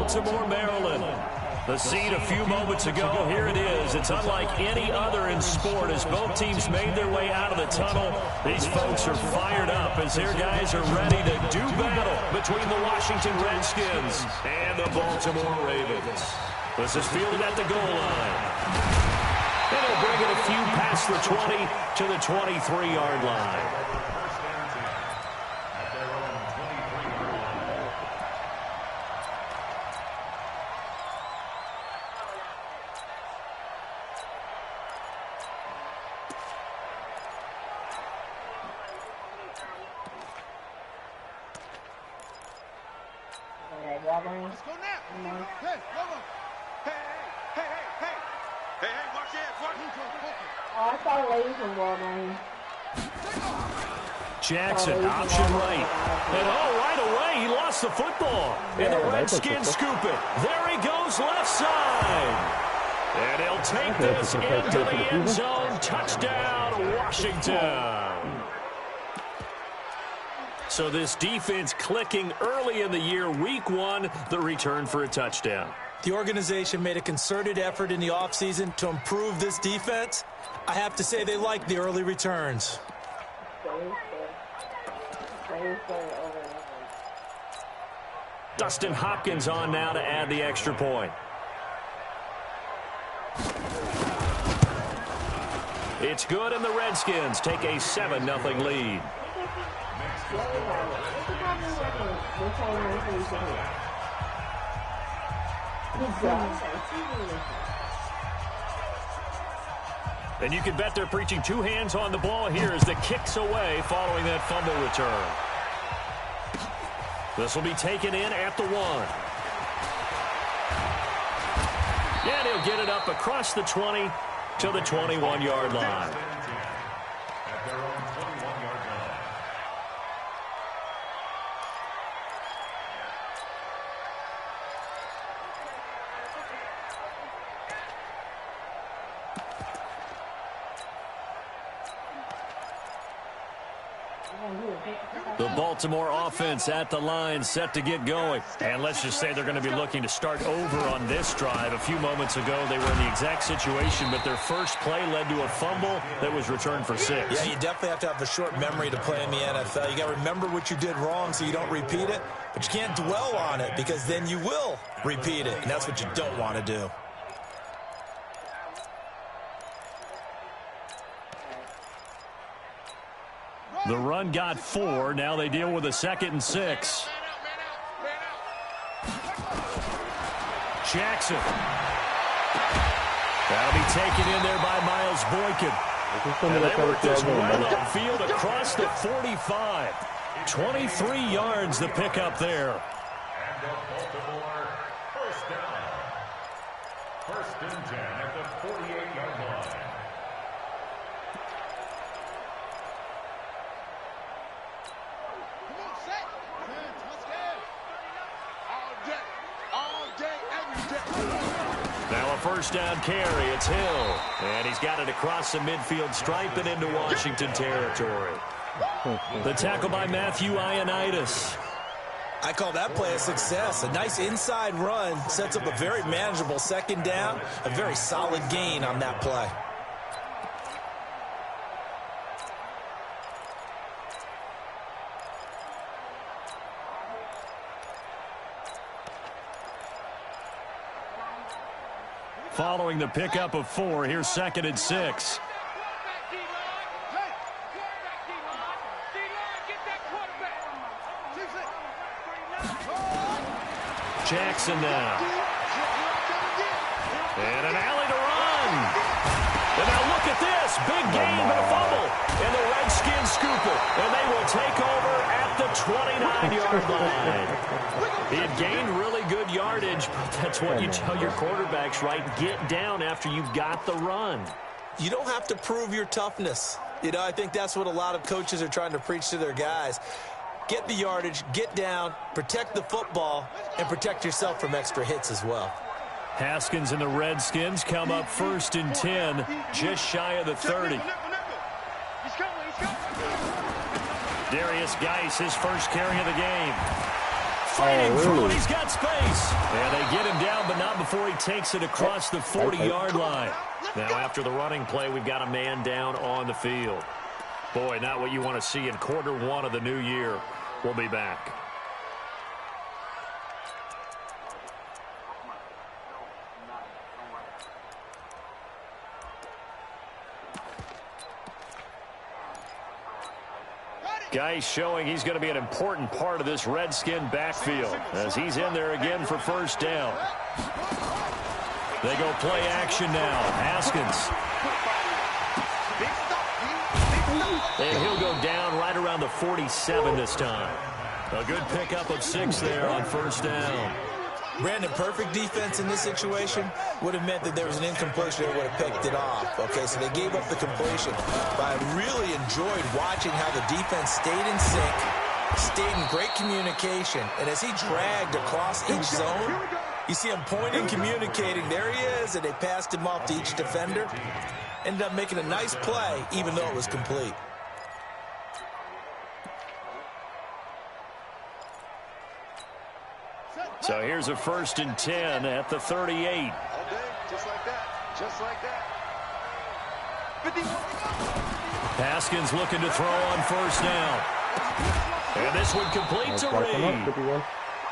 Baltimore, Maryland. The seed a few moments ago, here it is. It's unlike any other in sport as both teams made their way out of the tunnel. These folks are fired up as their guys are ready to do battle between the Washington Redskins and the Baltimore Ravens. This is fielded at the goal line. And they'll bring it a few past the 20 to the 23-yard line. Let's go now. Hey, watch it. Oh, I saw ladies in Walgreens. Jackson, option right. And right away, he lost the football. And the Redskins scoop it. There he goes, left side. And he'll take this into the end zone. Touchdown, Washington. So this defense clicking early in the year, week one, the return for a touchdown. The organization made a concerted effort in the offseason to improve this defense. I have to say they like the early returns. Dustin Hopkins on now to add the extra point. It's good, and the Redskins take a 7-0 lead. And you can bet they're preaching two hands on the ball here as the kick's away following that fumble return. This will be taken in at the 1. And he'll get it up across the 20 to the 21-yard line. The Baltimore offense at the line, set to get going. And let's just say they're going to be looking to start over on this drive. A few moments ago, they were in the exact situation, but their first play led to a fumble that was returned for 6. Yeah, you definitely have to have a short memory to play in the NFL. You got to remember what you did wrong so you don't repeat it, but you can't dwell on it because then you will repeat it, and that's what you don't want to do. The run got 4. Now they deal with a 2nd and 6. Jackson. That'll be taken in there by Miles Boykin. And they work this well upfield across the 45. 23 yards the pickup there. And the Baltimore first down. 1st and 10 at the 48-yard line. Now a first down carry. It's Hill. And he's got it across the midfield stripe and into Washington territory. The tackle by Matthew Ioannidis. I call that play a success. A nice inside run sets up a very manageable 2nd down. A very solid gain on that play. Following the pickup of 4, here's 2nd and 6. Jackson now. And an alley to run. And now look at this. Big gain but a fumble. And the Redskins scoop it. And they will take over at the 29-yard line. He had gained really good yardage, but that's what you tell your quarterbacks, right? Get down after you've got the run. You don't have to prove your toughness. You know, I think that's what a lot of coaches are trying to preach to their guys. Get the yardage, get down, protect the football, and protect yourself from extra hits as well. Haskins and the Redskins come up 1st and 10, just shy of the 30. Darius Geis, his first carry of the game. Fighting through, and he's got space. And they get him down, but not before he takes it across the 40-yard line. Now, after the running play, we've got a man down on the field. Boy, not what you want to see in quarter one of the new year. We'll be back. Guy showing he's going to be an important part of this Redskin backfield as he's in there again for first down. They go play action now. Haskins. And he'll go down right around the 47 this time. A good pickup of 6 there on first down. Brandon, perfect defense in this situation would have meant that there was an incompletion that would have picked it off. Okay, so they gave up the completion. But I really enjoyed watching how the defense stayed in sync, stayed in great communication. And as he dragged across each zone, you see him pointing, communicating. There he is, and they passed him off to each defender. Ended up making a nice play, even though it was complete. So here's a 1st and 10 at the 38. All day, just like that. Just like that. 50. Haskins looking to throw on first down. And this one complete to Reed.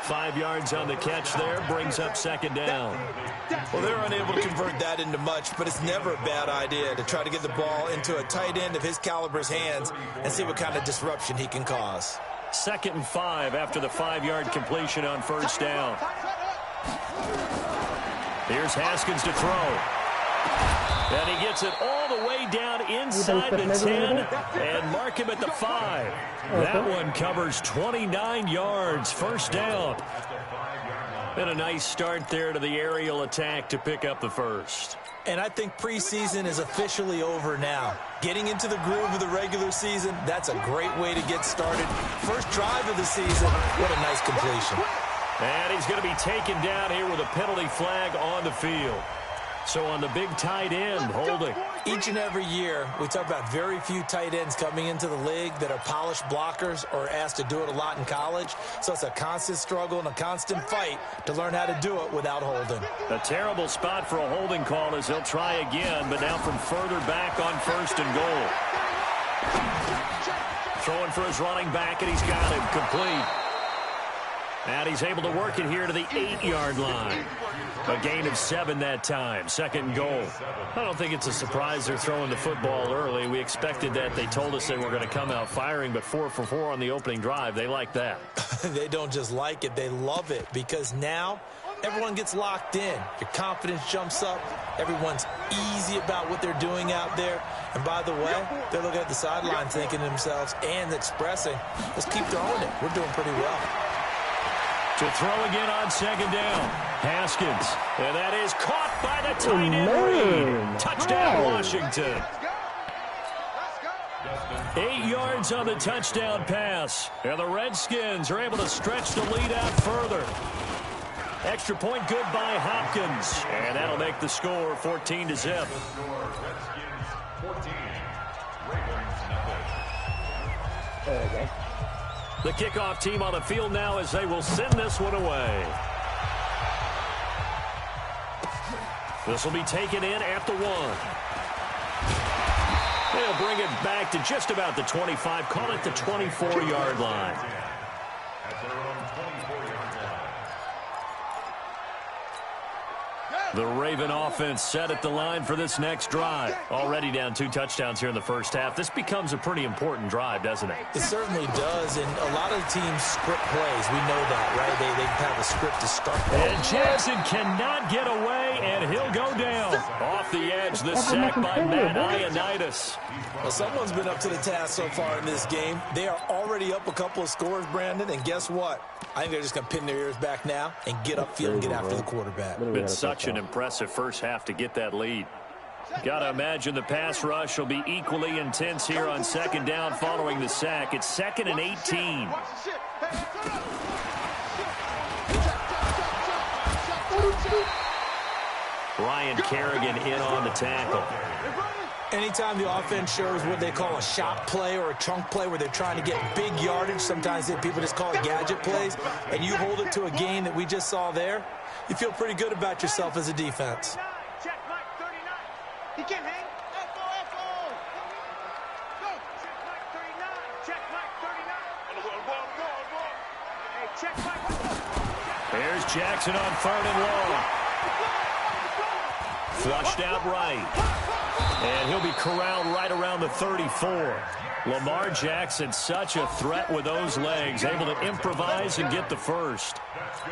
5 yards on the catch there, brings up 2nd down. Well, they're unable to convert that into much, but it's never a bad idea to try to get the ball into a tight end of his caliber's hands and see what kind of disruption he can cause. 2nd and 5 after the 5-yard completion on first down. Here's Haskins to throw. And he gets it all the way down inside the 10 and mark him at the 5. That one covers 29 yards, first down. And a nice start there to the aerial attack to pick up the first. And I think preseason is officially over now. Getting into the groove of the regular season, that's a great way to get started. First drive of the season, what a nice completion. And he's going to be taken down here with a penalty flag on the field. So on the big tight end, holding. Each and every year, we talk about very few tight ends coming into the league that are polished blockers or asked to do it a lot in college. So it's a constant struggle and a constant fight to learn how to do it without holding. A terrible spot for a holding call as he'll try again, but now from further back on 1st and goal. Throwing for his running back, and he's got him complete. And he's able to work it here to the 8-yard line. A gain of 7 that time. 2nd and goal. I don't think it's a surprise they're throwing the football early. We expected that. They told us they were going to come out firing, but 4 for 4 on the opening drive. They like that. They don't just like it. They love it because now everyone gets locked in. Your confidence jumps up. Everyone's easy about what they're doing out there. And by the way, they're looking at the sideline thinking to themselves and expressing, let's keep throwing it. We're doing pretty well. To throw again on 2nd down. Haskins. And that is caught by the tight end Reed. Touchdown, Washington. 8 yards on the touchdown pass. And the Redskins are able to stretch the lead out further. Extra point good by Hopkins. And that'll make the score 14-0. Okay. The kickoff team on the field now as they will send this one away. This will be taken in at the 1. They'll bring it back to just about the 25. Call it the 24-yard line. At their own 24-yard line. The Raven offense set at the line for this next drive. Already down 2 touchdowns here in the first half. This becomes a pretty important drive, doesn't it? It certainly does, and a lot of teams script plays. We know that, right? They have a script to start. And Jackson cannot get away, and he'll go down. Off the edge, the sack by Matt Ioannidis. Well, someone's been up to the task so far in this game. They are already up a couple of scores, Brandon, and guess what? I think they're just going to pin their ears back now and get upfield and get after the quarterback. Been such an impressive first half to get that lead. Got to imagine the pass rush will be equally intense here on 2nd down following the sack. It's 2nd and 18. Ryan Kerrigan in on the tackle. Anytime the offense shows what they call a shot play or a chunk play where they're trying to get big yardage, sometimes people just call it gadget plays, and you hold it to a game that we just saw there, you feel pretty good about yourself as a defense. Check Mike 39. He can hang. Echo. Go. Check Mike 39. Check Mike 39. Hey, check Mike. There's Jackson on 3rd and long. Flushed out right. And he'll be corralled right around the 34. Lamar Jackson, such a threat with those legs, able to improvise and get the first.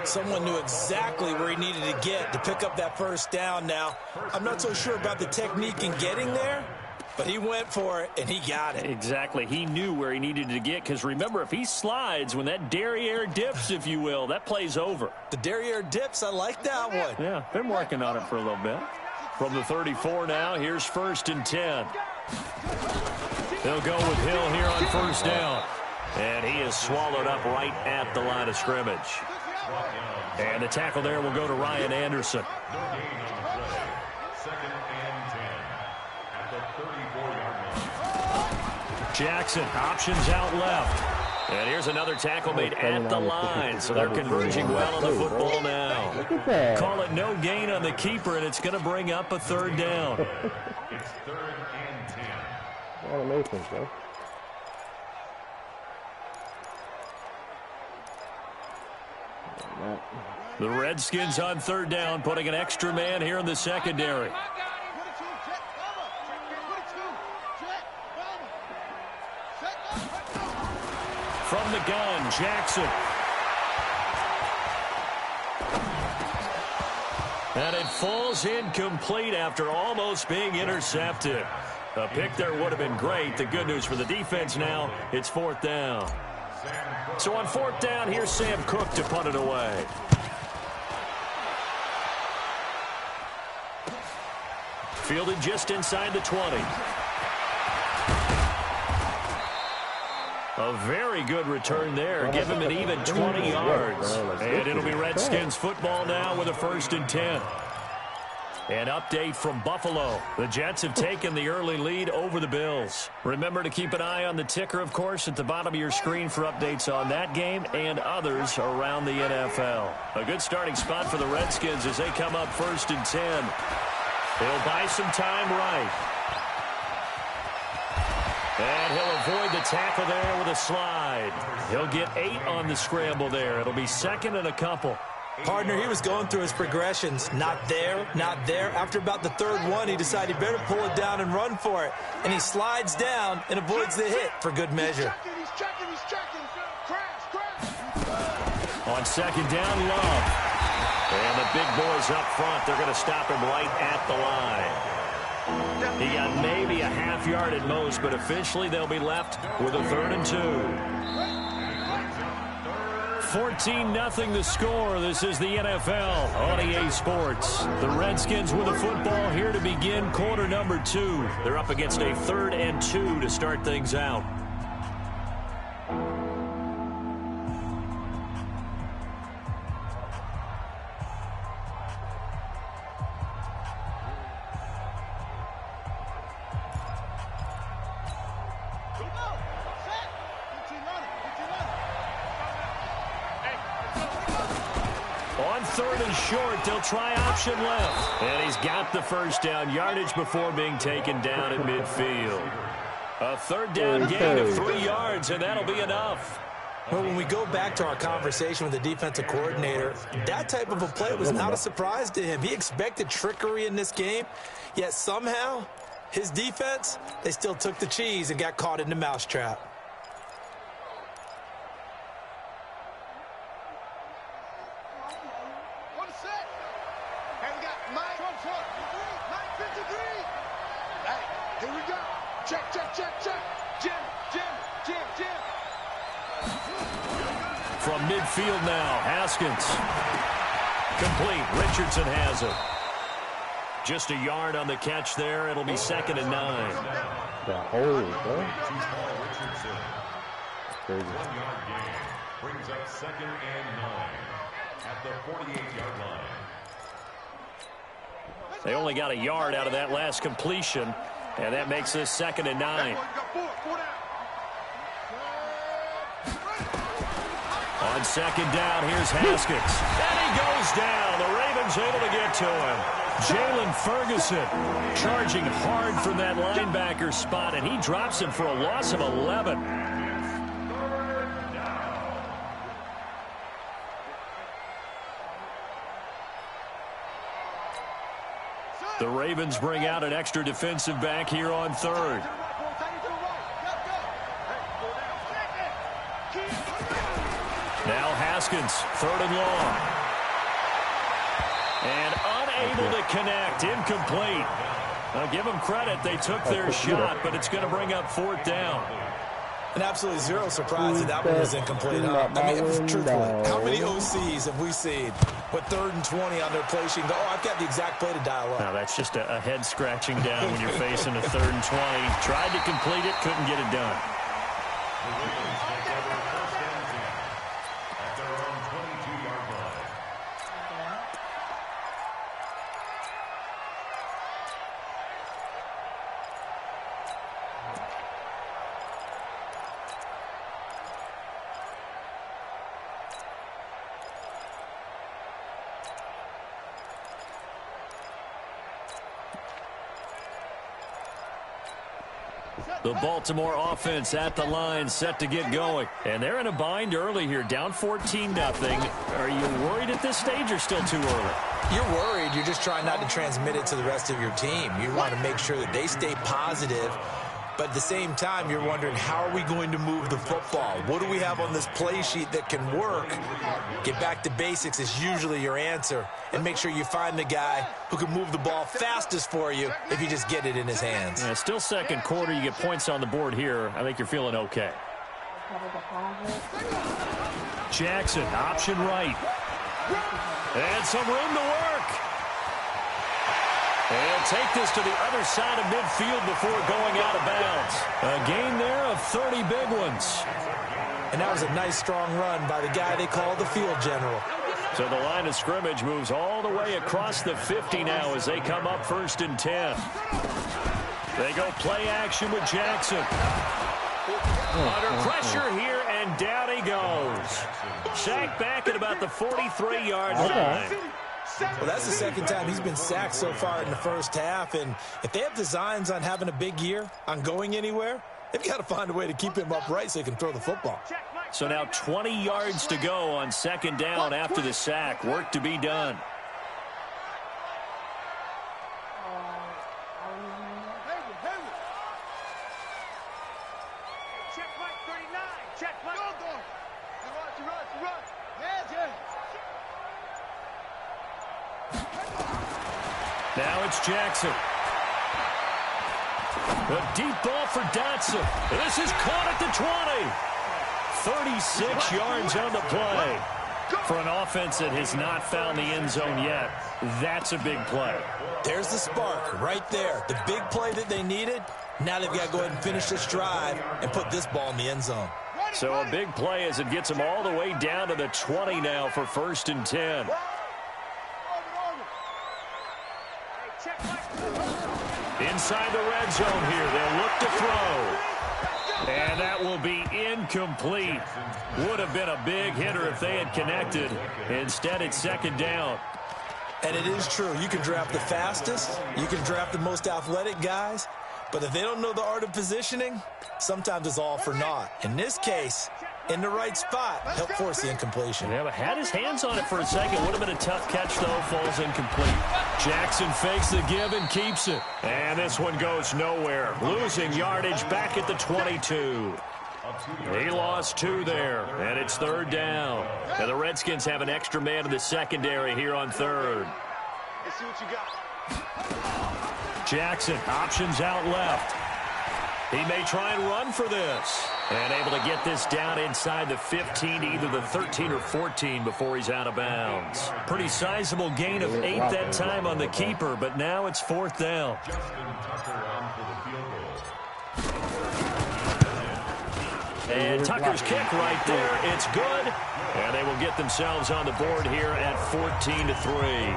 Someone knew exactly where he needed to get to pick up that first down now. I'm not so sure about the technique in getting there, but he went for it, and he got it. Exactly. He knew where he needed to get, because remember, if he slides, when that derriere dips, if you will, that play's over. The derriere dips, I like that one. Yeah, been working on it for a little bit. From the 34 now, here's 1st and 10. They'll go with Hill here on 1st down. And he is swallowed up right at the line of scrimmage. And the tackle there will go to Ryan Anderson. Jackson, options out left. And here's another tackle made at the line. So they're converging well on the football now. Call it no gain on the keeper, and it's going to bring up a 3rd down. It's 3rd and 10. Animation, bro. The Redskins on 3rd down, putting an extra man here in the secondary. From the gun, Jackson. And it falls incomplete after almost being intercepted. A pick there would have been great. The good news for the defense now, it's 4th down. So on 4th down, here's Sam Cook to punt it away. Fielded just inside the 20. A very good return there. Give him an even 20 yards. And it'll be Redskins football now with a 1st and 10. An update from Buffalo. The Jets have taken the early lead over the Bills. Remember to keep an eye on the ticker, of course, at the bottom of your screen for updates on that game and others around the NFL. A good starting spot for the Redskins as they come up 1st and 10. He'll buy some time right. And he'll avoid the tackle there with a slide. He'll get 8 on the scramble there. It'll be 2nd and a couple. Partner, he was going through his progressions. Not there, not there. After about the 3rd one, he decided he better pull it down and run for it. And he slides down and avoids the hit for good measure. He's checking. Crash. On 2nd down, Love. And the big boys up front, they're going to stop him right at the line. He got maybe a half yard at most, but officially they'll be left with a 3rd and 2. 14-0 the score. This is the NFL on EA Sports. The Redskins with the football here to begin quarter number 2. They're up against a 3rd and 2 to start things out. On 3rd and short, they'll try option left. And he's got the 1st down yardage before being taken down at midfield. A 3rd down gain of 3 yards, and that'll be enough. Well, when we go back to our conversation with the defensive coordinator, that type of a play was not a surprise to him. He expected trickery in this game, yet somehow his defense, they still took the cheese and got caught in the mousetrap. Here we go. Check. Jim. From midfield now, Haskins. Complete. Richardson has it. Just a yard on the catch there. It'll be 2nd and 9. The hole, bro. Crazy. 1-yard gain brings up 2nd and 9 at the 48-yard line. They only got a yard out of that last completion. And that makes this 2nd and 9. On 2nd down, here's Haskins. And he goes down. The Ravens able to get to him. Jalen Ferguson charging hard from that linebacker spot, and he drops him for a loss of 11. The Ravens bring out an extra defensive back here on 3rd. Now Haskins, 3rd and long. And unable to connect, incomplete. I'll give them credit, they took their shot, but it's going to bring up 4th down. And absolutely zero surprise that one was incomplete. Huh? I mean, truthfully, how many OCs have we seen with 3rd and 20 on their play sheet and go, oh, I've got the exact play to dial up? Now, that's just a head scratching down when you're facing a 3rd and 20. Tried to complete it, couldn't get it done. The Baltimore offense at the line, set to get going. And they're in a bind early here, down 14-0. Are you worried at this stage or still too early? You're worried. You're just trying not to transmit it to the rest of your team. You want to make sure that they stay positive. But at the same time, you're wondering, how are we going to move the football? What do we have on this play sheet that can work? Get back to basics is usually your answer. And make sure you find the guy who can move the ball fastest for you if you just get it in his hands. Yeah, still 2nd quarter. You get points on the board here. I think you're feeling okay. Jackson, option right. And some room to work. They'll take this to the other side of midfield before going out of bounds. A gain there of 30 big ones. And that was a nice, strong run by the guy they call the field general. So the line of scrimmage moves all the way across the 50 now as they come up 1st and 10. They go play action with Jackson. Under pressure here, and down he goes. Sacked back at about the 43-yard line. Well, that's the 2nd time he's been sacked so far in the 1st half. And if they have designs on having a big year, on going anywhere, they've got to find a way to keep him upright so he can throw the football. So now 20 yards to go on 2nd down after the sack. Work to be done. Now it's Jackson. A deep ball for Dotson. This is caught at the 20. 36 yards on the play. For an offense that has not found the end zone yet, that's a big play. There's the spark right there. The big play that they needed. Now they've got to go ahead and finish this drive and put this ball in the end zone. So a big play as it gets them all the way down to the 20 now for 1st and 10. Inside the red zone here, they'll look to throw. And that will be incomplete. Would have been a big hitter if they had connected. Instead, it's 2nd down. And it is true. You can draft the fastest. You can draft the most athletic guys. But if they don't know the art of positioning, sometimes it's all for naught. In this case, in the right spot, help force the incompletion. Yeah, but had his hands on it for a second. Would have been a tough catch, though. Falls incomplete. Jackson fakes the give and keeps it. And this one goes nowhere. Losing yardage back at the 22. He lost 2 there, and it's 3rd down. Now the Redskins have an extra man in the secondary here on 3rd. Let's see what you got. Jackson, options out left. He may try and run for this. And able to get this down inside the 15, either the 13 or 14 before he's out of bounds. Pretty sizable gain of 8 that time on the keeper, but now it's 4th down. And Tucker's kick right there. It's good. And they will get themselves on the board here at 14-3.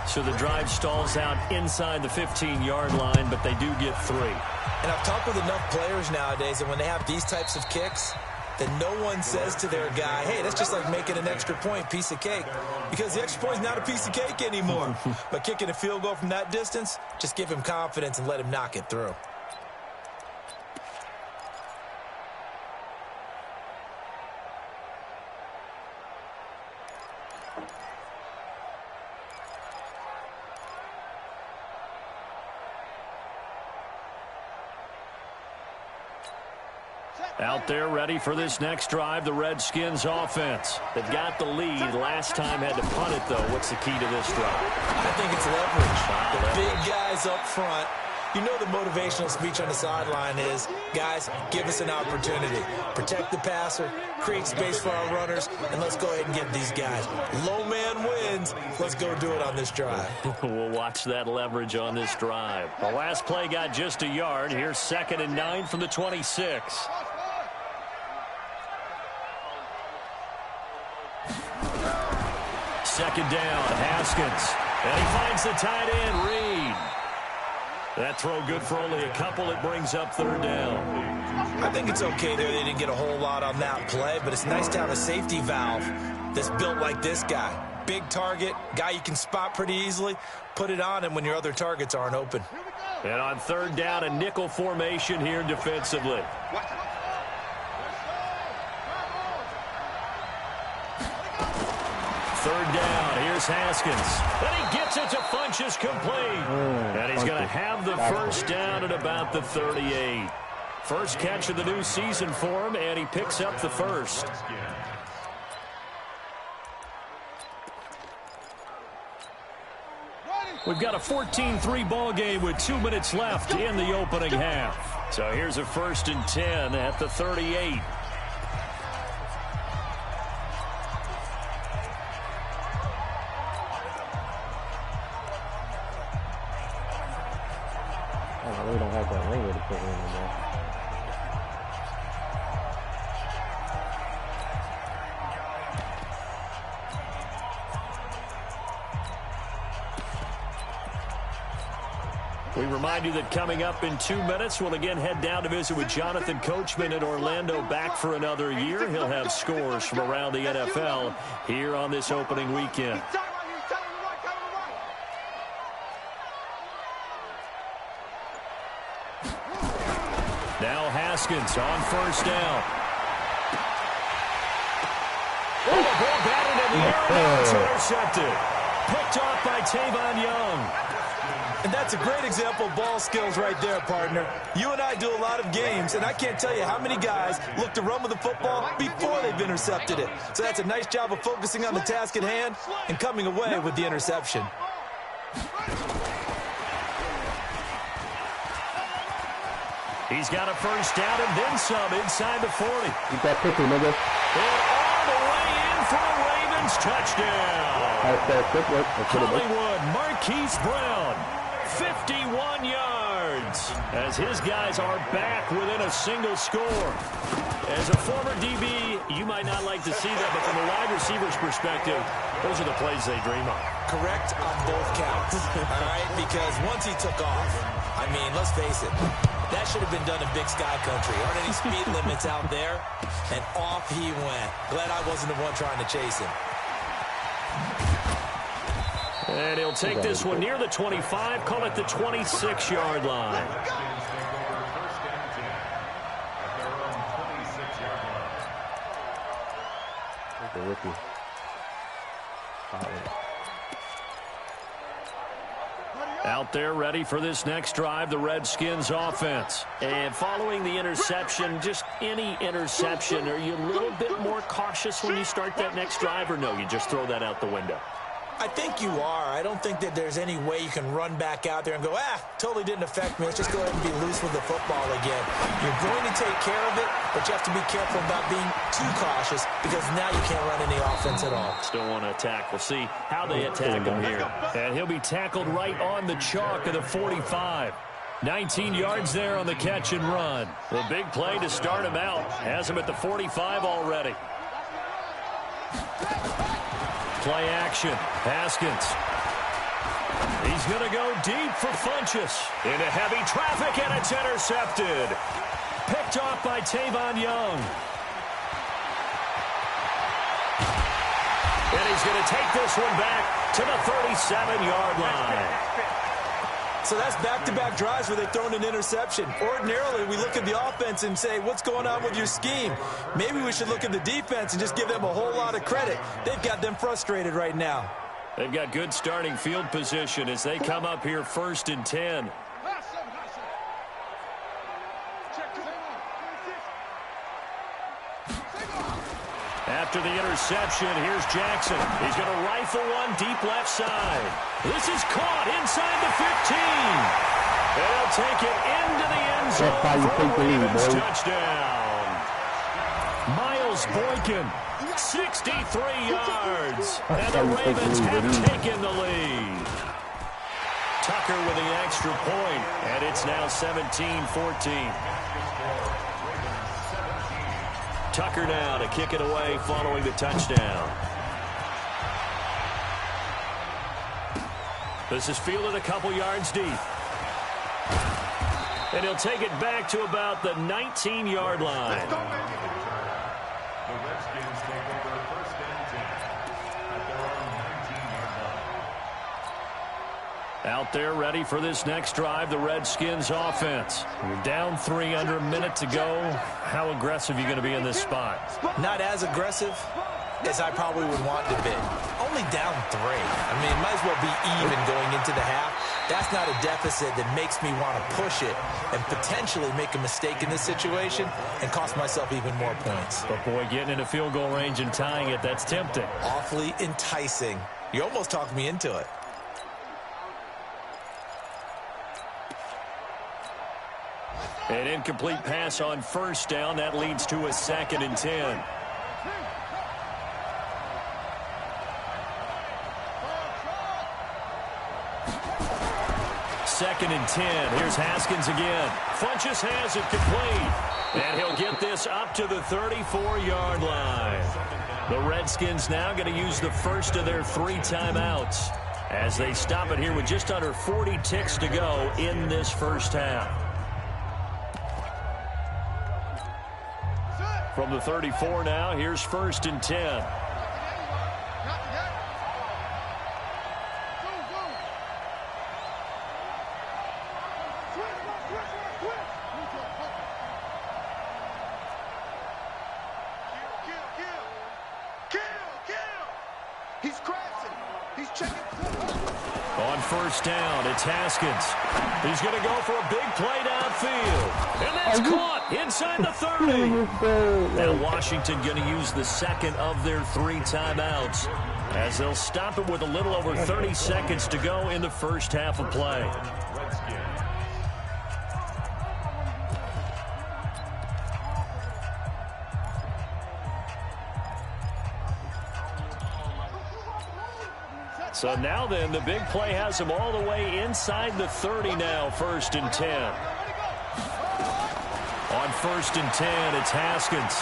So the drive stalls out inside the 15-yard line, but they do get 3. And I've talked with enough players nowadays that when they have these types of kicks, that no one says to their guy, hey, that's just like making an extra point, piece of cake. Because the extra point is not a piece of cake anymore. But kicking a field goal from that distance, just give him confidence and let him knock it through. Out there ready for this next drive, the Redskins offense. They've got the lead. Last time had to punt it, though. What's the key to this drive? I think it's leverage. The big guys up front. You know the motivational speech on the sideline is, guys, give us an opportunity. Protect the passer, create space for our runners, and let's go ahead and get these guys. Low man wins. Let's go do it on this drive. We'll watch that leverage on this drive. The last play got just a yard. Here's 2nd and 9 from the 26. Second down, Haskins. And he finds the tight end, Reed. That throw good for only a couple. It brings up 3rd down. I think it's okay there. They didn't get a whole lot on that play, but it's nice to have a safety valve that's built like this guy. Big target, guy you can spot pretty easily. Put it on him when your other targets aren't open. And on 3rd down, a nickel formation here defensively. Third down, here's Haskins. And he gets it to Funchess complete. And he's going to have the first down at about the 38. First catch of the new season for him, and he picks up the first. We've got a 14-3 ball game with 2 minutes left in the opening half. So here's a 1st and 10 at the 38. We don't have that ringer to put in anymore. We remind you that coming up in 2 minutes, we'll again head down to visit with Jonathan Coachman in Orlando, back for another year. He'll have scores from around the NFL here on this opening weekend. Now Haskins on 1st down. Oh, the ball batted in the air, and it's intercepted. Picked off by Tavon Young. And that's a great example of ball skills right there, partner. You and I do a lot of games, and I can't tell you how many guys look to run with the football before they've intercepted it. So that's a nice job of focusing on the task at hand and coming away with the interception. He's got a first down and then some inside the 40. Keep that quickly, nigga. And all the way in for a Ravens touchdown. Hollywood Marquise Brown, 51 yards, as his guys are back within a single score. As a former DB, you might not like to see that, but from a wide receiver's perspective, those are the plays they dream of. Correct on both counts, all right? Because once he took off, I mean, let's face it, that should have been done in Big Sky Country. Aren't any speed limits out there? And off he went. Glad I wasn't the one trying to chase him. And he'll take this one near the 25, call it the 26-yard line. The rookie. Out there ready for this next drive, the Redskins offense. And following the interception, just any interception, are you a little bit more cautious when you start that next drive, or no, you just throw that out the window? I think you are. I don't think that there's any way you can run back out there and go, totally didn't affect me. Let's just go ahead and be loose with the football again. You're going to take care of it, but you have to be careful about being too cautious because now you can't run any offense at all. Still want to attack. We'll see how they attack him here. And he'll be tackled right on the chalk of the 45. 19 yards there on the catch and run. The big play to start him out. Has him at the 45 already. Play action. Haskins. He's going to go deep for Funchess. Into heavy traffic, and it's intercepted. Picked off by Tavon Young. And he's going to take this one back to the 37-yard line. So that's back-to-back drives where they've thrown an interception. Ordinarily, we look at the offense and say, what's going on with your scheme? Maybe we should look at the defense and just give them a whole lot of credit. They've got them frustrated right now. They've got good starting field position as they come up here 1st and 10. After the interception, here's Jackson. He's going to rifle one deep left side. This is caught inside the 15. And he'll take it into the end zone for a Ravens touchdown. Miles Boykin, 63 yards. And the Ravens have taken the lead. Tucker with the extra point, and it's now 17-14. Tucker now to kick it away following the touchdown. This is fielded a couple yards deep. And he'll take it back to about the 19-yard line. The Redskins take over 1st and 10 at their own 19-yard line. Out there ready for this next drive, the Redskins offense. You're down 3 under a minute to go. How aggressive are you going to be in this spot? Not as aggressive as I probably would want to be. Only down 3. I mean, might as well be even going into the half. That's not a deficit that makes me want to push it and potentially make a mistake in this situation and cost myself even more points. But boy, getting into field goal range and tying it, that's tempting. Awfully enticing. You almost talked me into it. An incomplete pass on 1st down. That leads to a 2nd and 10. Second and 10. Here's Haskins again. Funchess has it complete. And he'll get this up to the 34-yard line. The Redskins now going to use the first of their 3 timeouts as they stop it here with just under 40 ticks to go in this first half. From the 34 now, here's 1st and 10. He's crashing. He's checking. On 1st down, it's Haskins. He's going to go for a big play downfield. And that's caught inside the 30. Now Washington going to use the 2nd of their 3 timeouts as they'll stop it with a little over 30 seconds to go in the first half of play. So now then, the big play has them all the way inside the 30 now, 1st and 10. On 1st and 10, it's Haskins.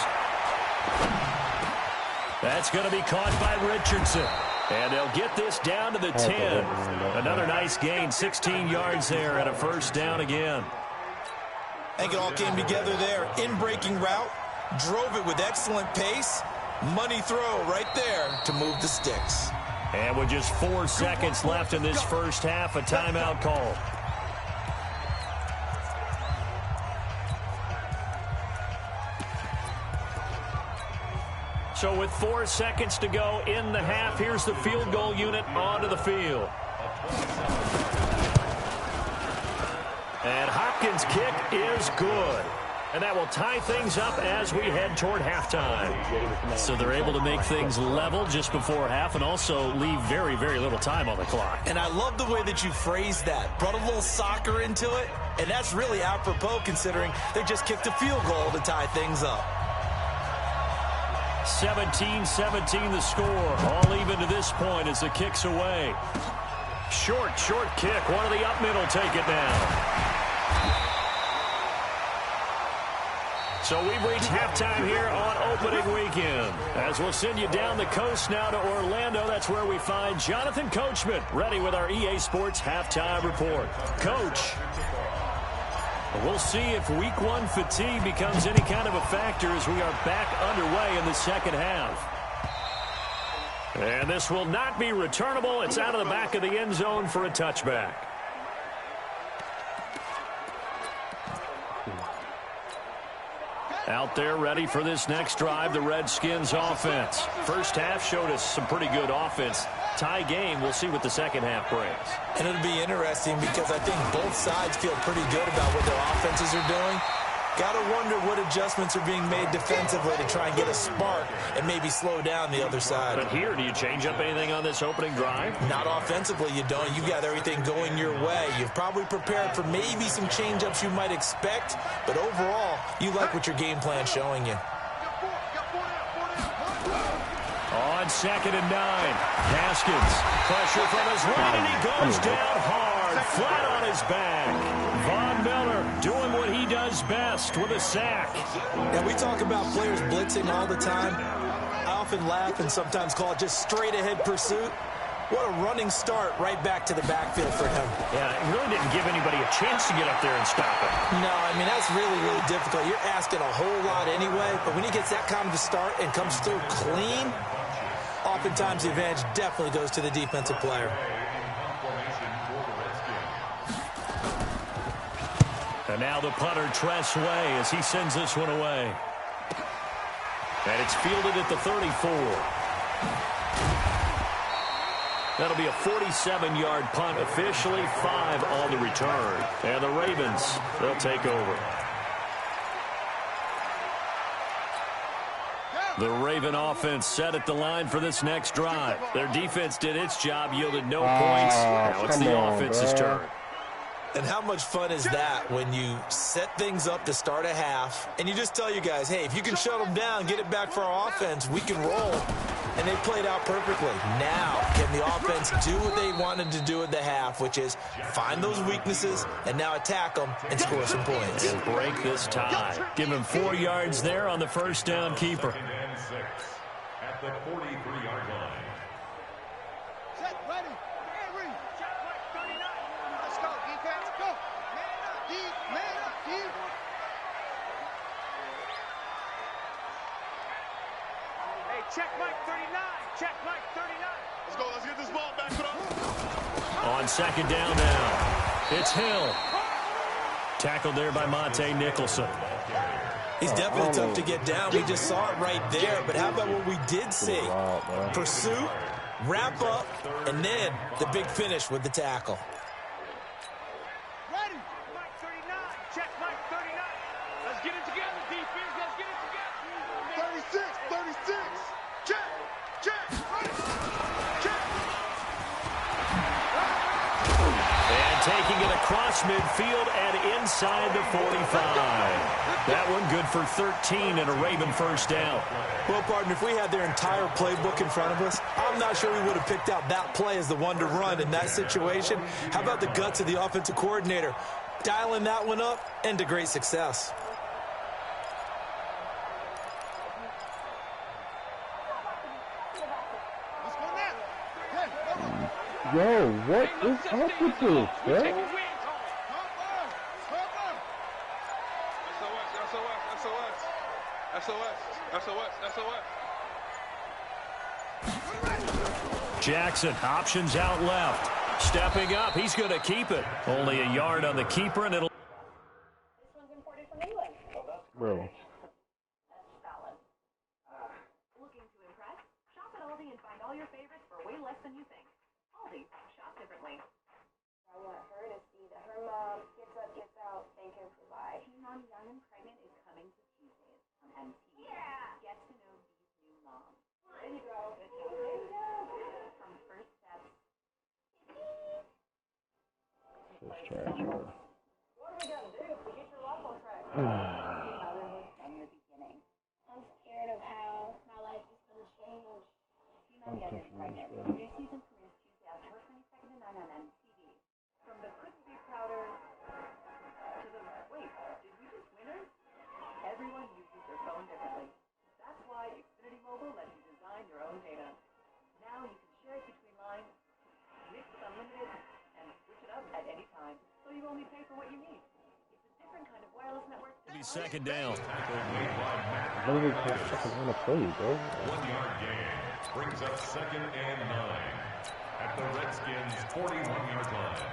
That's going to be caught by Richardson. And they'll get this down to the 10. Another nice gain, 16 yards there and a 1st down again. I think it all came together there. In-breaking route, drove it with excellent pace. Money throw right there to move the sticks. And with just 4 seconds left in this first half, a timeout call. So with 4 seconds to go in the half, here's the field goal unit onto the field. And Hopkins' kick is good. And that will tie things up as we head toward halftime. So they're able to make things level just before half and also leave very, very little time on the clock. And I love the way that you phrased that. Brought a little soccer into it. And that's really apropos considering they just kicked a field goal to tie things up. 17-17 the score. All even to this point as the kick's away. Short kick. One of the up middle take it down. So we've reached halftime here on opening weekend. As we'll send you down the coast now to Orlando, that's where we find Jonathan Coachman, ready with our EA Sports halftime report. Coach, we'll see if week one fatigue becomes any kind of a factor as we are back underway in the second half. And this will not be returnable. It's out of the back of the end zone for a touchback. Out there ready for this next drive, the Redskins offense. First half showed us some pretty good offense. Tie game, we'll see what the second half brings. And it'll be interesting because I think both sides feel pretty good about what their offenses are doing. Got to wonder what adjustments are being made defensively to try and get a spark and maybe slow down the other side. But here, do you change up anything on this opening drive? Not offensively, you don't. You've got everything going your way. You've probably prepared for maybe some change-ups you might expect, but overall, you like what your game plan's showing you. On 2nd and 9, Haskins. Pressure from his right, and he goes down hard, flat on his back. Von Miller doing what he does best with a sack. Now, we talk about players blitzing all the time. I often laugh and sometimes call it just straight-ahead pursuit. What a running start right back to the backfield for him. Yeah, it really didn't give anybody a chance to get up there and stop it. No, I mean, that's really, really difficult. You're asking a whole lot anyway, but when he gets that kind of a start and comes through clean, oftentimes the advantage definitely goes to the defensive player. And now the punter, Tress Way, as he sends this one away. And it's fielded at the 34. That'll be a 47-yard punt, officially 5 on the return. And the Ravens, they'll take over. The Raven offense set at the line for this next drive. Their defense did its job, yielded no points. Now it's the offense's turn. And how much fun is that when you set things up to start a half and you just tell you guys, hey, if you can shut them down, get it back for our offense, we can roll. And they played out perfectly. Now, can the offense do what they wanted to do at the half, which is find those weaknesses and now attack them and score some points. And break this tie. Give him 4 yards there on the first down keeper. At the 43-yard line. Set, ready, ready. Check, 39. Let's go, defense, go. Man up, deep, man up, deep. Hey, check Mike 39. Check Mike 39. Let's go, let's get this ball back up. On 2nd down now, it's Hill. Tackled there by Monte Nicholson. He's definitely tough to get down. We just saw it right there. But how about what we did see? Pursuit, wrap up, and then the big finish with the tackle. Ready. Mike 39. Check Mike 39. Let's get it together, defense. Let's get it together. 36. Check. Ready. Check. And taking it across midfield and inside the 45. That one good for 13 and a Raven first down. Well, partner, if we had their entire playbook in front of us, I'm not sure we would have picked out that play as the one to run in that situation. How about the guts of the offensive coordinator? Dialing that one up and to great success. Let's go now. Yo, what is up with this, bro? Jackson, options out left. Stepping up, he's going to keep it. Only a yard on the keeper, and it'll... This one's imported from England. Bro. That's solid. Looking to impress? Shop at Aldi and find all your favorites for way less than you think. Aldi, shop differently. I want her to see that her mom gets up, gets out, and can provide. Teen Mom Young and Pregnant is coming to Tuesdays on MTV. Yeah! Get to know these new moms. There you go. From first steps. This trash, bro. What are we gonna do to get your life on track? Motherhood from the beginning. I'm scared of how my life is gonna change. Female Young and Pregnant. New season premieres Tuesday, October 22nd and 9 on MTV. From the couldn't be prouder to the wait, did we just win her? Everyone you so you only pay for what you need. It's a different kind of wireless network. Be second down. What is this fucking want to play, bro? 1 yard gain brings up 2nd and 9 at the Redskins' 41-yard line.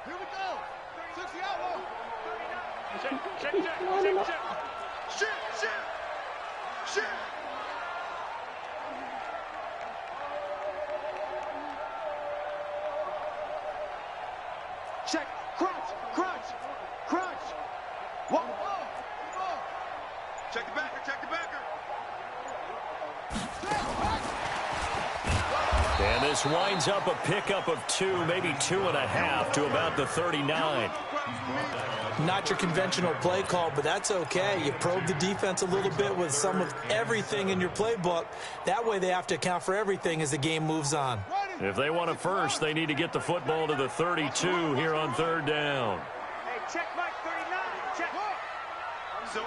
Here we go. 60 out low. Check. Shit. Check. Crunch. Whoa. Check the backer. And this winds up a pickup of 2, maybe 2.5 to about the 39. Not your conventional play call, but that's okay. You probe the defense a little bit with some of everything in your playbook. That way they have to account for everything as the game moves on. If they want it first, they need to get the football to the 32 here on 3rd down. Hey, check Mike 39. Check. So,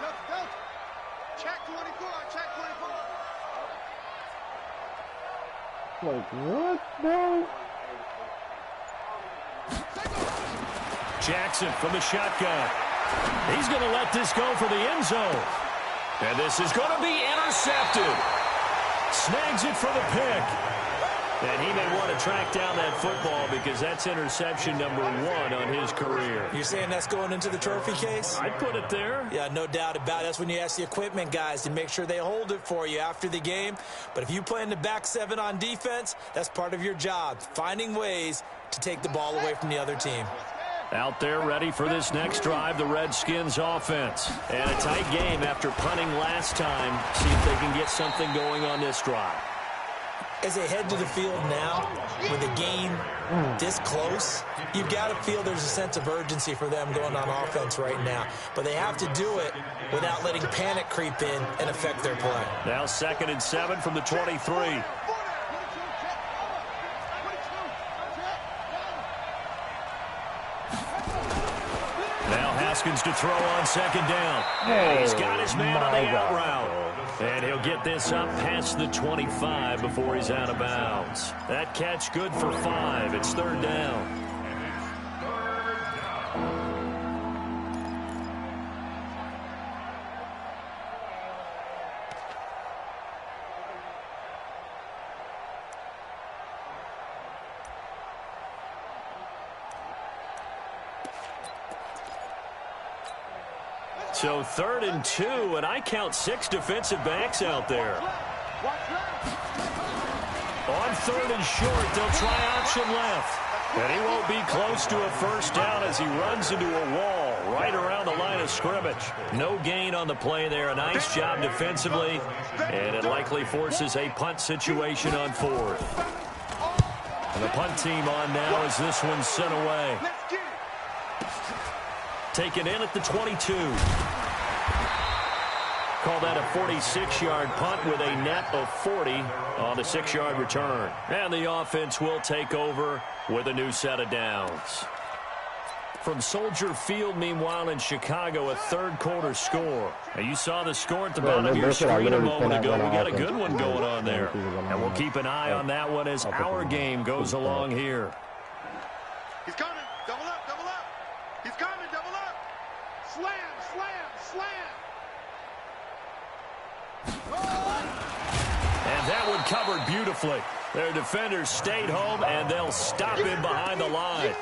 check 24. Like, what, bro? Jackson from the shotgun. He's going to let this go for the end zone. And this is going to be intercepted. Snags it for the pick. And he may want to track down that football because that's interception number 1 on his career. You're saying that's going into the trophy case? I'd put it there. Yeah, no doubt about it. That's when you ask the equipment guys to make sure they hold it for you after the game. But if you play in the back 7 on defense, that's part of your job, finding ways to take the ball away from the other team. Out there ready for this next drive, the Redskins offense. And a tight game after punting last time. See if they can get something going on this drive. As they head to the field now, with a game this close, you've got to feel there's a sense of urgency for them going on offense right now. But they have to do it without letting panic creep in and affect their play. Now 2nd and 7 from the 23. Haskins to throw on 2nd down. He's got his man on the out route. And he'll get this up past the 25 before he's out of bounds. That catch good for 5. It's 3rd down. So 3rd and 2, and I count 6 defensive backs out there. On 3rd and short, they'll try option left. And he won't be close to a first down as he runs into a wall right around the line of scrimmage. No gain on the play there. A nice job defensively, and it likely forces a punt situation on 4th. And the punt team on now as this one's sent away. Taken in at the 22. Call that a 46-yard punt with a net of 40 on the 6-yard return. And the offense will take over with a new set of downs. From Soldier Field, meanwhile, in Chicago, a 3rd quarter score. Now, you saw the score at the bottom of your screen a moment ago. We got a good one going on there. And we'll keep an eye on that one as our game goes along here. He's coming. Double up. He's coming. Double up. Slam. And that one covered beautifully. Their defenders stayed home, and they'll stop him behind the line.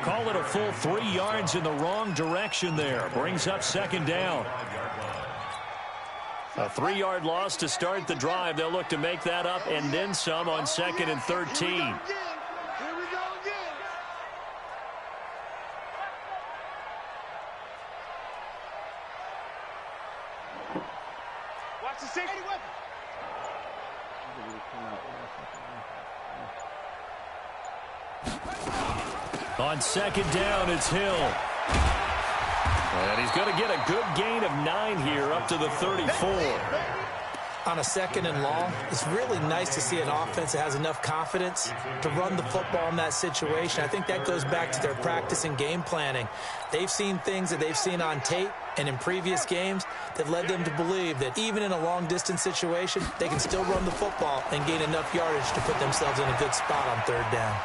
Call it a full 3 yards in the wrong direction there. Brings up 2nd down. A 3-yard loss to start the drive. They'll look to make that up and then some on 2nd and 13. Watch the safety. On 2nd down, it's Hill. And he's going to get a good gain of 9 here up to the 34. on a 2nd and long, it's really nice to see an offense that has enough confidence to run the football in that situation. I think that goes back to their practice and game planning. They've seen things that they've seen on tape and in previous games that led them to believe that even in a long-distance situation, they can still run the football and gain enough yardage to put themselves in a good spot on 3rd down.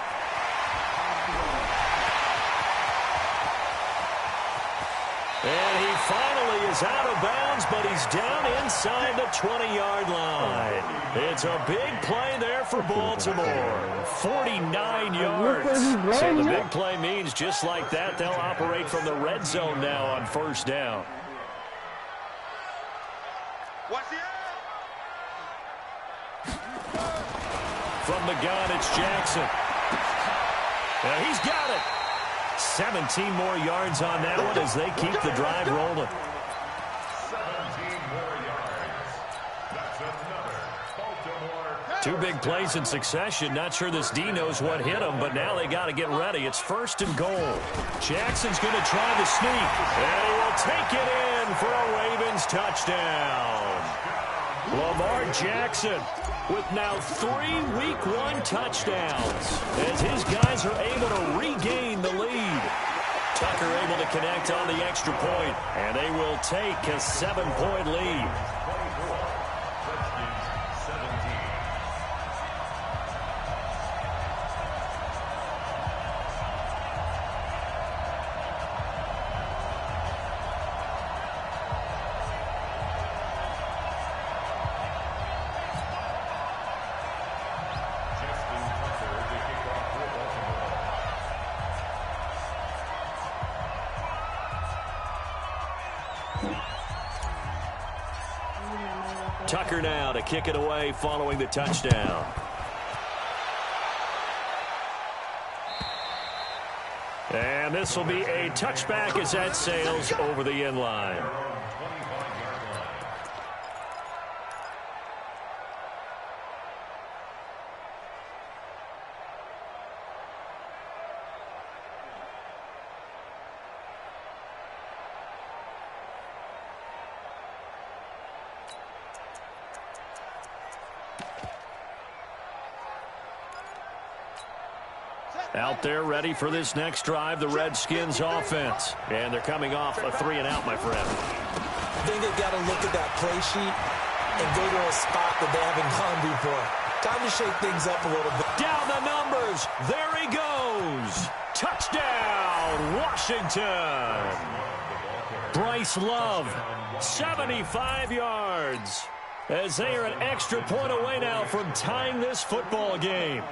And he finally is out of bounds, but he's down inside the 20-yard line. It's a big play there for Baltimore. 49 yards. So the big play means just like that, they'll operate from the red zone now on 1st down. From the gun, it's Jackson. Now he's got it. 17 more yards on that one as they keep the drive rolling. 17 more yards. That's another Baltimore. 2 big plays in succession. Not sure this D knows what hit him, but now they got to get ready. It's 1st and goal. Jackson's going to try the sneak, and he will take it in for a Ravens touchdown. Lamar Jackson with now 3 Week 1 touchdowns as his guys are able to regain the lead. Tucker able to connect on the extra point, and they will take a 7-point lead. Tucker now to kick it away following the touchdown. And this will be a touchback as that sails over the end line. Out there ready for this next drive, the Redskins offense. And they're coming off a 3-and-out, my friend. I think they've got to look at that play sheet and go to a spot that they haven't gone before. Time to shake things up a little bit. Down the numbers. There he goes. Touchdown, Washington. Bryce Love, 75 yards. As they are an extra point away now from tying this football game.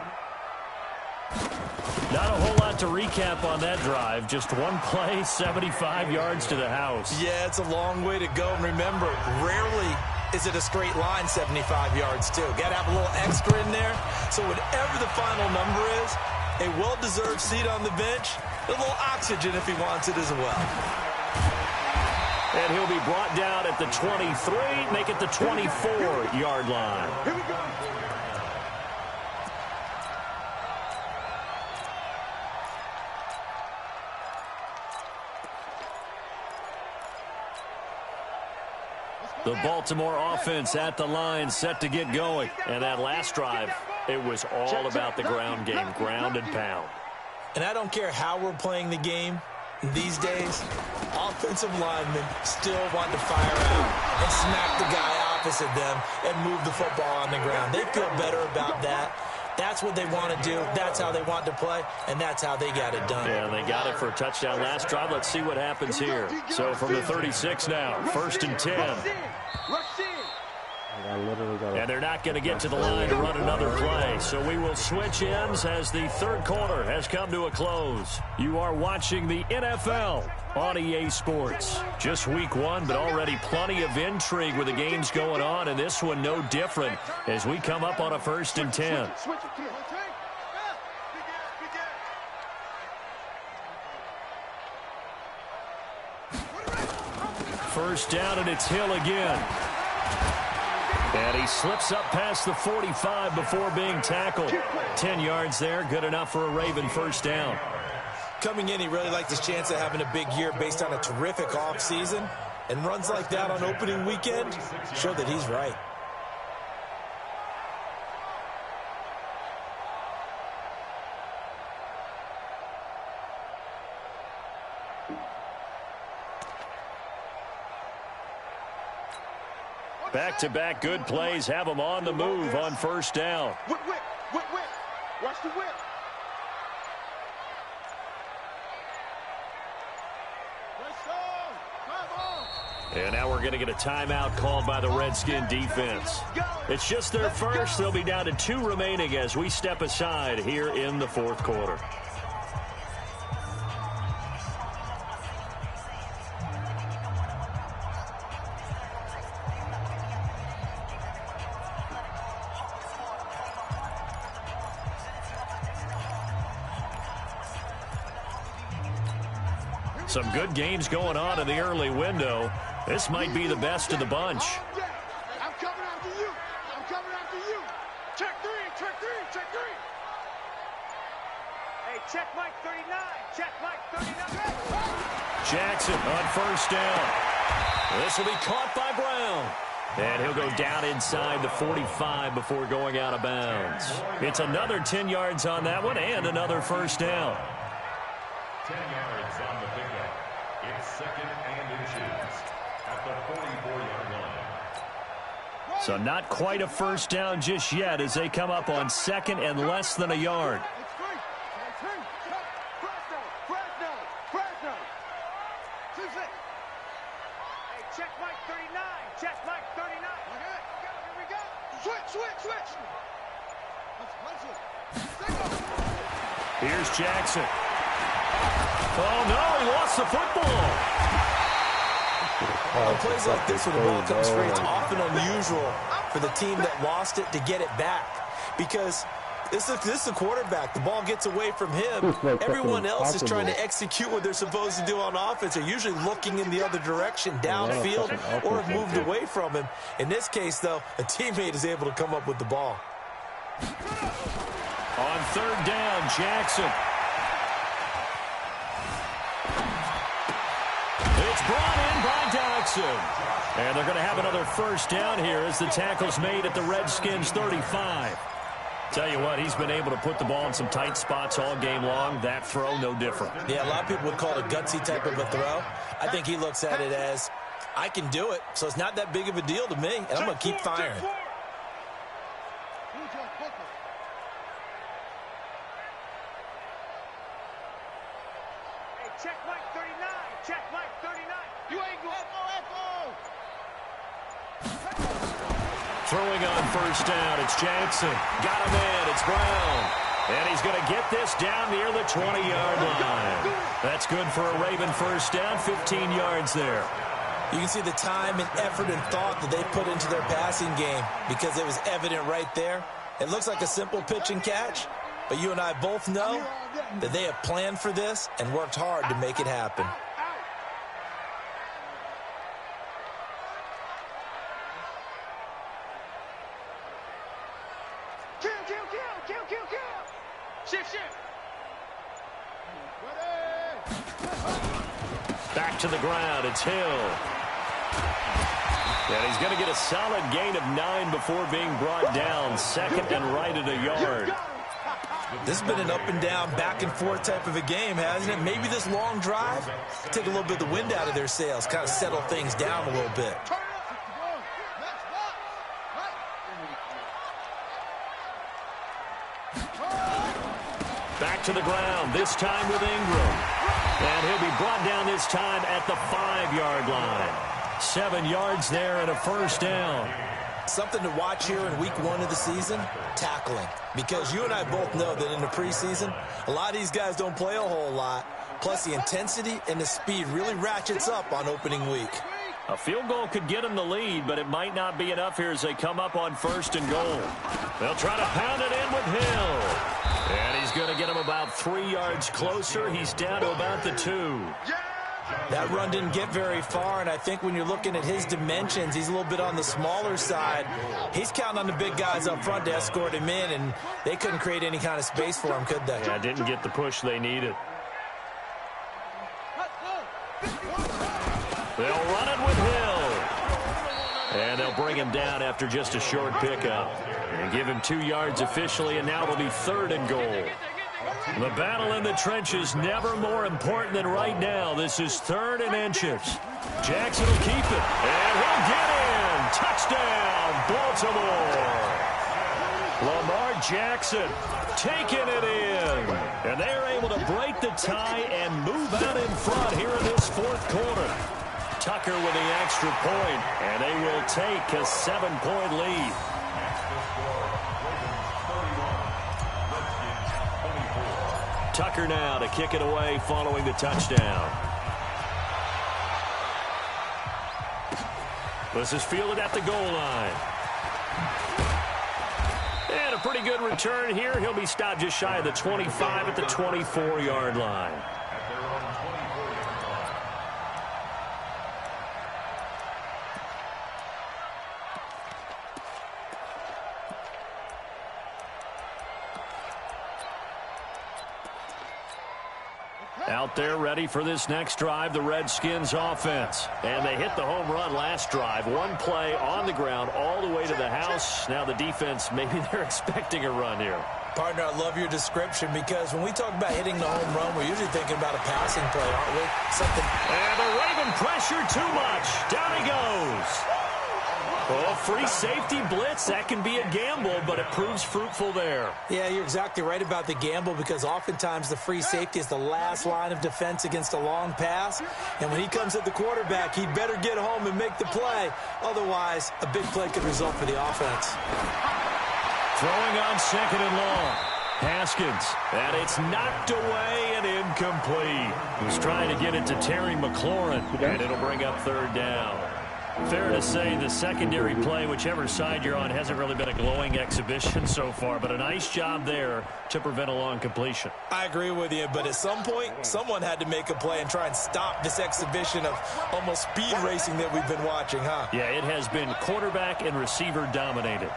Not a whole lot to recap on that drive. Just one play, 75 yards to the house. Yeah, it's a long way to go. And remember, rarely is it a straight line 75 yards, too. Got to have a little extra in there. So whatever the final number is, a well-deserved seat on the bench, a little oxygen if he wants it as well. And he'll be brought down at the 23, make it the 24-yard line. Here we go. The Baltimore offense at the line, set to get going. And that last drive, it was all about the ground game, ground and pound. And I don't care how we're playing the game these days, offensive linemen still want to fire out and smack the guy opposite them and move the football on the ground. They feel better about that. That's what they want to do. That's how they want to play, and that's how they got it done. Yeah, they got it for a touchdown last drive. Let's see what happens here. So from the 36 now, 1st and 10. And they're not going to get to the line to run another play. So we will switch ends as the third quarter has come to a close. You are watching the NFL on EA Sports. Just week 1, but already plenty of intrigue with the games going on, and this one no different as we come up on a 1st and 10. First down, and it's Hill again. And he slips up past the 45 before being tackled. 10 yards there, good enough for a Raven first down. Coming in, he really liked his chance of having a big year based on a terrific offseason. And runs like that on opening weekend show that he's right. Back-to-back good plays have them on the move on first down. Whip. Watch the whip. And now we're going to get a timeout called by the Redskin defense. It's just their first. They'll be down to 2 remaining as we step aside here in the fourth quarter. Some good games going on in the early window. This might be the best of the bunch. I'm coming after you. Check three. Hey, check Mike 39. Jackson on first down. This will be caught by Brown. And he'll go down inside the 45 before going out of bounds. It's another 10 yards on that one and another first down. 10 yards on the pickup. It's 2nd and inches at the 44-yard line. So not quite a first down just yet as they come up on 2nd and less than a yard. Fresno. Hey, check Mike 39. Okay, here we go. Switch. Here's Jackson. Oh, no, he lost the football. On plays like this when the ball comes free, it's often unusual for the team that lost it to get it back. Because this is the quarterback. The ball gets away from him. Everyone else is trying to execute what they're supposed to do on offense. They're usually looking in the other direction, downfield, or have moved away from him. In this case, though, a teammate is able to come up with the ball. On 3rd down, Jackson. It's brought in by Dodson. And they're going to have another first down here as the tackle's made at the Redskins 35. Tell you what, he's been able to put the ball in some tight spots all game long. That throw, no different. Yeah, a lot of people would call it a gutsy type of a throw. I think he looks at it as, I can do it, so it's not that big of a deal to me, and I'm going to keep firing. Check Mike 39. You ain't going. Throwing on first down, it's Jackson. Got him in, it's Brown. And he's going to get this down near the 20-yard line. That's good for a Raven first down, 15 yards there. You can see the time and effort and thought that they put into their passing game because it was evident right there. It looks like a simple pitch and catch, but you and I both know that they have planned for this and worked hard to make it happen. Kill. Shift. Back to the ground, it's Hill. And he's going to get a solid gain of 9 before being brought down. 2nd and right at a yard. This has been an up and down, back and forth type of a game, hasn't it? Maybe this long drive, take a little bit of the wind out of their sails, kind of settle things down a little bit. Back to the ground, this time with Ingram. And he'll be brought down this time at the 5-yard line. 7 yards there and a first down. Something to watch here in week 1 of the season, tackling. Because you and I both know that in the preseason, a lot of these guys don't play a whole lot. Plus the intensity and the speed really ratchets up on opening week. A field goal could get them the lead, but it might not be enough here as they come up on 1st and goal. They'll try to pound it in with Hill. And he's going to get him about 3 yards closer. He's down to about the 2. That run didn't get very far, and I think when you're looking at his dimensions, he's a little bit on the smaller side. He's counting on the big guys up front to escort him in, and they couldn't create any kind of space for him, could they? Yeah, didn't get the push they needed. They'll run it with Hill. And they'll bring him down after just a short pickup. And give him 2 yards officially, and now it'll be 3rd and goal. The battle in the trenches never more important than right now. This is 3rd and inches. Jackson will keep it, and he'll get in. Touchdown, Baltimore. Lamar Jackson taking it in. And they're able to break the tie and move out in front here in this fourth quarter. Tucker with the extra point, and they will take a 7-point lead. Tucker now to kick it away following the touchdown. This is fielded at the goal line. And a pretty good return here. He'll be stopped just shy of the 25 at the 24-yard line. Out there ready for this next drive, the Redskins offense. And they hit the home run last drive. One play on the ground all the way to the house. Now the defense, maybe they're expecting a run here. Partner, I love your description because when we talk about hitting the home run, we're usually thinking about a passing play, aren't we? And the Raven pressure too much. Down he goes. Oh, free safety blitz, that can be a gamble, but it proves fruitful there. Yeah, you're exactly right about the gamble because oftentimes the free safety is the last line of defense against a long pass. And when he comes at the quarterback, he'd better get home and make the play. Otherwise, a big play could result for the offense. Throwing on second and long. Haskins, and it's knocked away and incomplete. He's trying to get it to Terry McLaurin, and it'll bring up third down. Fair to say the secondary play, whichever side you're on, hasn't really been a glowing exhibition so far, but a nice job there to prevent a long completion. I agree with you, but at some point, someone had to make a play and try and stop this exhibition of almost speed racing that we've been watching, huh? Yeah, it has been quarterback and receiver dominated.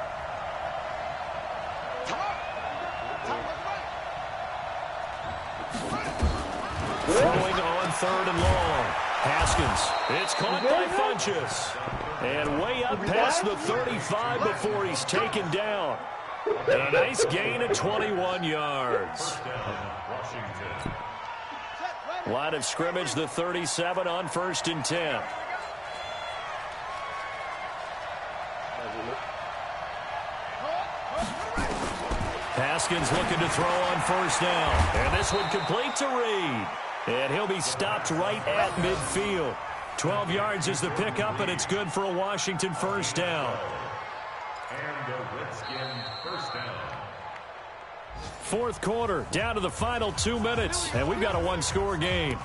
Throwing on third and long. Haskins, it's caught by Funchess. And way up past the 35 before he's taken down. And a nice gain of 21 yards. Line of scrimmage, the 37 on 1st and 10. Haskins looking to throw on first down. And this one complete to Reed. And he'll be stopped right at midfield. 12 yards is the pickup, and it's good for a Washington first down. And the Redskin first down. Fourth quarter, down to the final 2 minutes, and we've got a one-score game.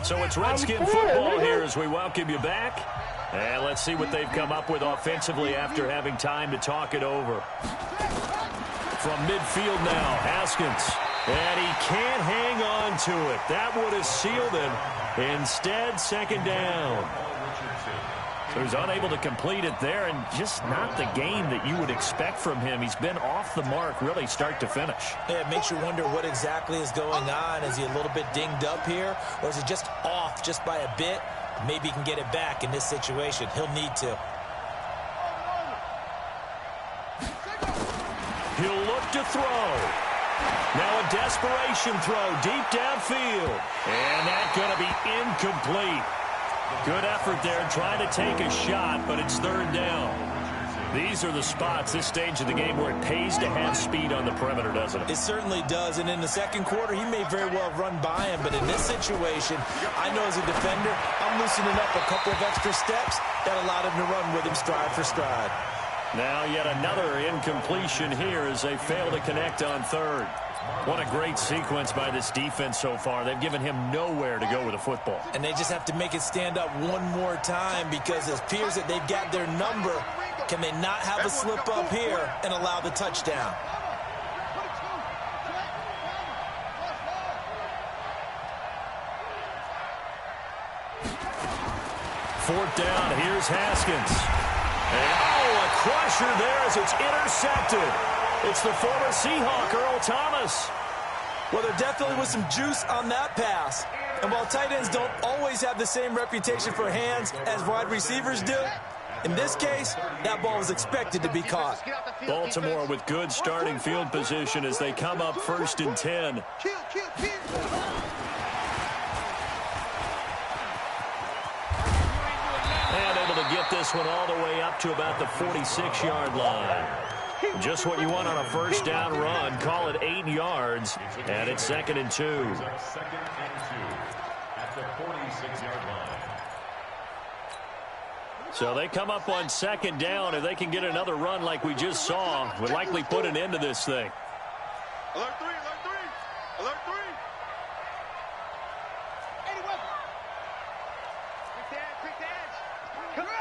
So it's Redskin football here as we welcome you back. And let's see what they've come up with offensively after having time to talk it over. From midfield now, Haskins. And he can't hang on to it. That would have sealed him. Instead, second down. So he's unable to complete it there, and just not the game that you would expect from him. He's been off the mark really start to finish. Yeah, it makes you wonder what exactly is going on. Is he a little bit dinged up here, or is he just off just by a bit? Maybe he can get it back in this situation. He'll need to. He'll look to throw. Now a desperation throw deep downfield. And that's going to be incomplete. Good effort there trying to take a shot, but it's third down. These are the spots, this stage of the game, where it pays to have speed on the perimeter, doesn't it? It certainly does, and in the second quarter, he may very well run by him, but in this situation, I know as a defender, I'm loosening up a couple of extra steps that allowed him to run with him stride for stride. Now yet another incompletion here as they fail to connect on third. What a great sequence by this defense so far. They've given him nowhere to go with the football. And they just have to make it stand up one more time because it appears that they've got their number. Can they not have a slip up here and allow the touchdown? Fourth down, here's Haskins. And a crusher there as it's intercepted. It's the former Seahawk, Earl Thomas. Well, there definitely was some juice on that pass. And while tight ends don't always have the same reputation for hands as wide receivers do, in this case, that ball was expected to be caught. Baltimore with good starting field position as they come up 1st and 10. to get this one all the way up to about the 46-yard line. Just what you want on a first down run. Call it 8 yards, and it's 2nd and 2. 2nd and 2 at the 46-yard line. So they come up on 2nd down. If they can get another run like we just saw, would likely put an end to this thing. Alert 3, alert 3, alert 3. 81. Quick the edge. Come out.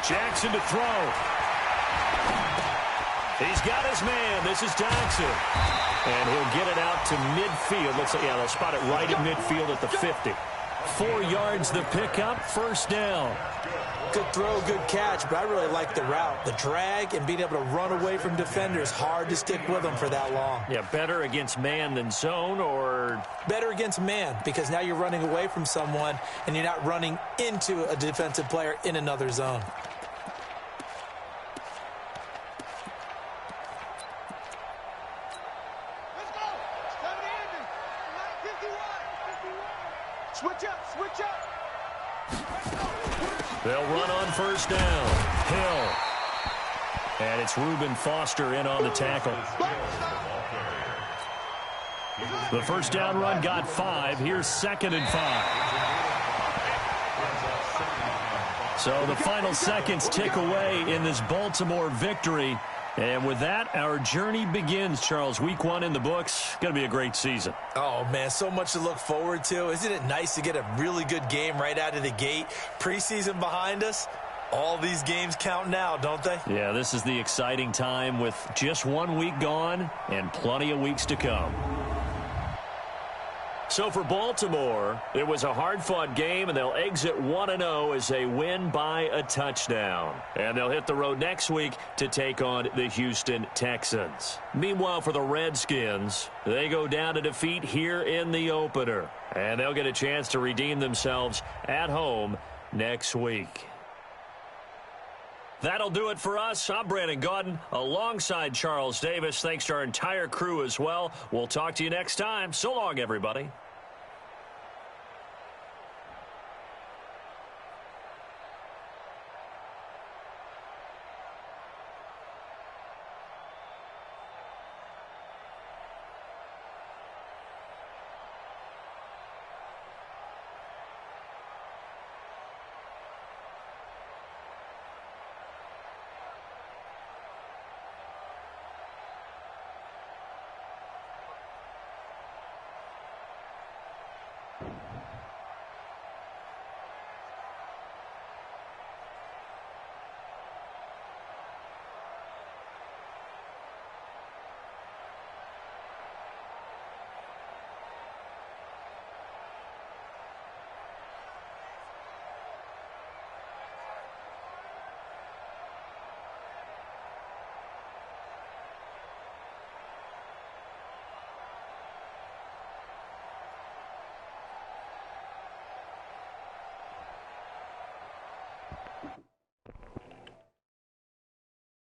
Jackson to throw. He's got his man. This is Jackson. And he'll get it out to midfield. Looks like, yeah, they'll spot it right at midfield at the 50. 4 yards the pickup, first down. Good throw, good catch, but I really like the route. The drag and being able to run away from defenders, hard to stick with them for that long. Yeah, better against man than zone, or? Better against man, because now you're running away from someone and you're not running into a defensive player in another zone. Let's go. 70 Andy. 951. Switch up, switch up. They'll run on first down. Hill. And it's Reuben Foster in on the tackle. The first down run got 5. Here's 2nd and 5. So the final seconds tick away in this Baltimore victory. And with that, our journey begins, Charles. Week 1 in the books. Going to be a great season. Oh, man, so much to look forward to. Isn't it nice to get a really good game right out of the gate? Preseason behind us. All these games count now, don't they? Yeah, this is the exciting time with just 1 week gone and plenty of weeks to come. So for Baltimore, it was a hard-fought game, and they'll exit 1-0 as they win by a touchdown. And they'll hit the road next week to take on the Houston Texans. Meanwhile, for the Redskins, they go down to defeat here in the opener. And they'll get a chance to redeem themselves at home next week. That'll do it for us. I'm Brandon Gaudin alongside Charles Davis. Thanks to our entire crew as well. We'll talk to you next time. So long, everybody. Thank you.